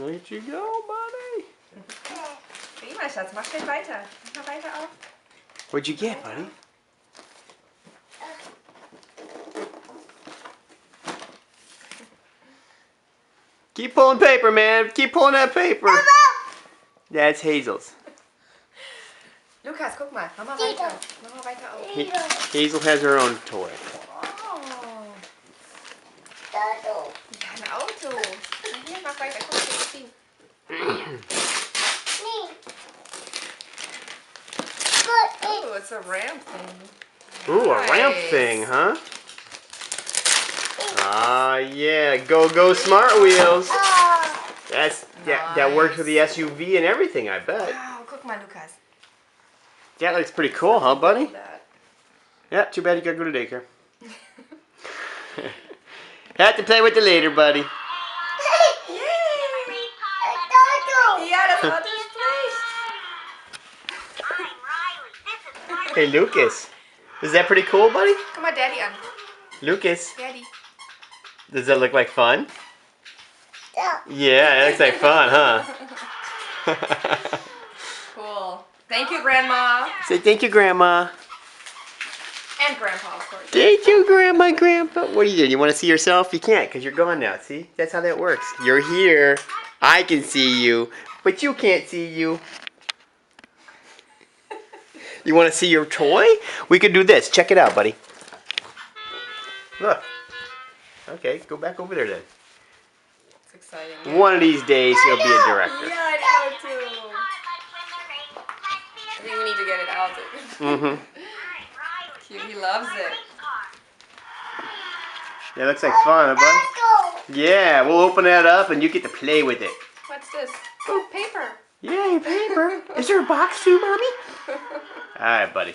Let you go, buddy. Prima, Schatz. Mach schnell weiter. Mach mal weiter auf. What'd you get, buddy? Keep pulling paper, man. Keep pulling that paper. That's Hazel's. Lukas, guck mal. Mach mal weiter. Mach mal weiter auf. Hazel has her own toy. Oh. Ja, ein Auto. Na hier, mach weiter. Guck mal, ziehen. Oh, it's a ramp thing. Ooh, a ramp thing, huh? Ah, yeah. Go Smart Wheels. That works with the SUV and everything, I bet. Wow, guck mal, Lukas. That looks pretty cool, huh, buddy? That. Yeah, too bad you gotta go to daycare. Have to play with it later, buddy. Ja, das Auto spricht. Hey, Lucas. Is that pretty cool, buddy? Guck mal Daddy an. Lucas, Daddy. does that look like fun? Yeah, it looks like fun, huh? Cool. Thank you, Grandma. Say thank you, Grandma. And Grandpa, of course. Thank you, Grandma, Grandpa. What are you doing? You want to see yourself? You can't because you're gone now. See? That's how that works. You're here. I can see you, but you can't see you. You want to see your toy? We could do this. Check it out, buddy. Look. Okay, go back over there then. It's exciting. One of these days he'll be a director. Yeah, I know too. I think we need to get it out. Mm-hmm. He loves it. That looks like fun, huh, bud? Yeah, we'll open that up and you get to play with it. What's this? Oh, paper. Yay, paper. Is there a box too, Mommy? All right, buddy.